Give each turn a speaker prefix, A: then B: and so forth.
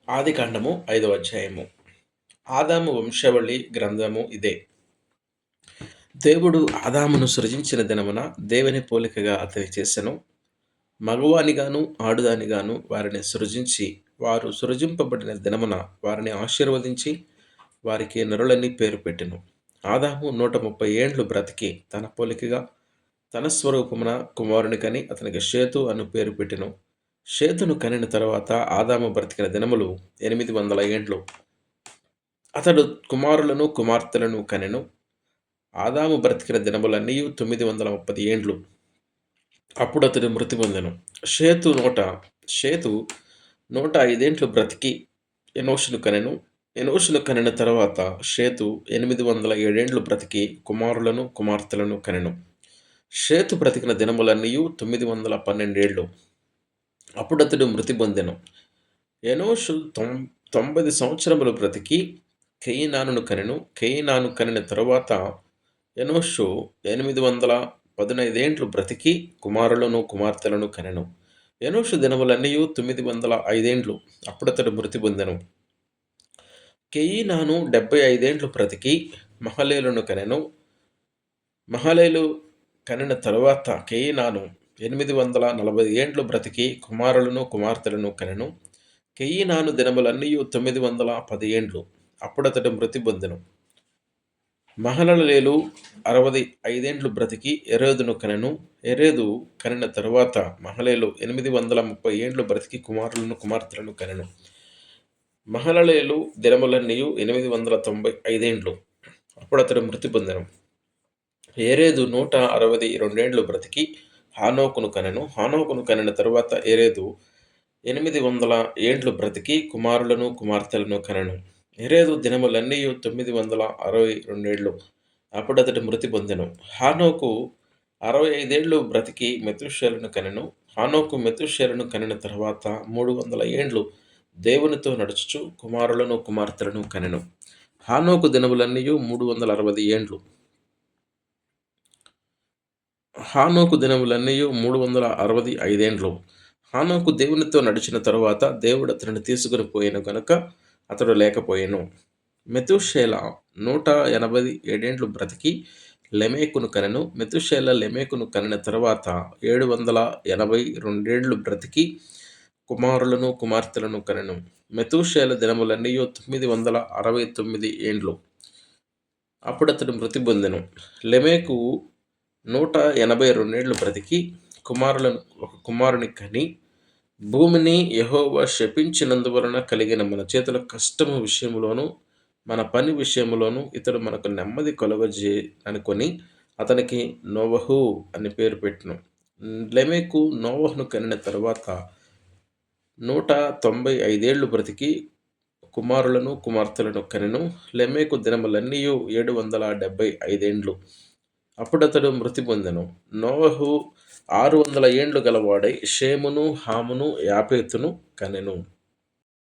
A: ఆదికాండము 5వ అధ్యాయము. ఆదాము వంశావళి గ్రంథము ఇదే. దేవుడు ఆదామును సృజించిన దినమున దేవుని పోలికగా అతని చేసెను. మగవానిగాను ఆడుదానిగాను వారిని సృజించి, వారు సృజింపబడిన దినమున వారిని ఆశీర్వదించి, వారికి నరులని పేరు పెట్టెను. ఆదాము 130 ఏండ్లు బ్రతికి తన పోలికగా తన స్వరూపమున కుమారుని కని అతనికి షేతు అను పేరు పెట్టెను. షేతును కనిన తరువాత ఆదాము బ్రతికిన దినములు 800 ఏండ్లు. అతడు కుమారులను కుమార్తెలను కనెను. ఆదాము బ్రతికిన దినములన్నీయు 930 ఏండ్లు. అప్పుడు అతడు మృతి పొందెను. షేతు 105 ఏండ్లు బ్రతికి ఎనోషును కనెను. ఎనోషును కనిన తరువాత షేతు 807 ఏండ్లు బ్రతికి కుమారులను కుమార్తెలను కనెను. షేతు బ్రతికిన దినములన్నీయు 912 ఏండ్లు. అప్పుడతడు మృతి పొందెను. ఎనోషు 90 సంవత్సరములు బ్రతికి కేయినానును కనెను. కేయినాను కనిన తరువాత ఎనోషు 815 ఏండ్లు బ్రతికి కుమారులను కుమార్తెలను కనెను. ఎనోషు దినములన్నీయు 905 ఏండ్లు. అప్పుడతడు మృతి పొందెను. కేయినాను 75 ఏండ్లు బ్రతికి మహలేలును కనెను. మహలేలు కనిన తరువాత కేయినాను 840 ఏండ్లు బ్రతికి కుమారులను కుమార్తెలను కనెను. కేయినాను దినములన్నీయు 910 ఏండ్లు. అప్పుడతడు మృతి పొందెను. మహలలేలు 65 ఏండ్లు బ్రతికి ఎరేదును కనెను. ఎరేదు కనిన తరువాత మహలేలు 830 ఏండ్లు బ్రతికి కుమారులను కుమార్తెలను కనెను. మహలలేలు దినములన్నీయు 895 ఏండ్లు. అప్పుడతడు మృతి పొందెను. ఎరేదు 162 ఏండ్లు బ్రతికి హానోకును కనెను. హానోకును కనిన తరువాత ఎరేదు 800 ఏండ్లు బ్రతికి కుమారులను కుమార్తెలను కనెను. ఎరేదు దినములన్నీయు 962 ఏండ్లు. అప్పుడతడు మృతి పొందెను. హానోకు 65 ఏండ్లు బ్రతికి మెతూషేలను కనెను. హానోకు మెతూషేలను కనిన తరువాత 300 ఏండ్లు దేవునితో నడుచుచు కుమారులను కుమార్తెలను కనెను. హానోకు దినములన్నీయు 360 ఏండ్లు. హానోకు దినములన్నీయు 365 ఏండ్లు. హానోకు దేవునితో నడిచిన తరువాత దేవుడు అతనిని తీసుకుని పోయెను గనుక అతడు లేకపోయెను. మెతూషేల 187 ఏండ్లు బ్రతికి లెమెకును కనెను. మెతూషేల లెమెకును కనిన తరువాత 782 ఏండ్లు బ్రతికి కుమారులను కుమార్తెలను కనెను. మెతూషేల దినములన్నీయు 969 ఏండ్లు. అప్పుడతడు మృతి పొందెను. లెమెకు 182 ఏండ్లు బ్రతికి ఒక కుమారుని కని, భూమిని యెహోవా శపించినందువలన కలిగిన మన చేతుల కష్టము విషయములోను మన పని విషయములోను ఇతడు మనకు నెమ్మది కలుగజేయనుకొని అతనికి నోవహు అని పేరు పెట్టెను. లెమెకు నోవహును కనిన తరువాత 195 ఏండ్లు బ్రతికి కుమారులను కుమార్తెలను కనెను. లెమెకు దినములన్నీయు 775 ఏండ్లు. అప్పుడతడు మృతి పొందెను. నోవహు 600 ఏండ్లు గలవాడై షేమును హామును యాపేతును కనెను.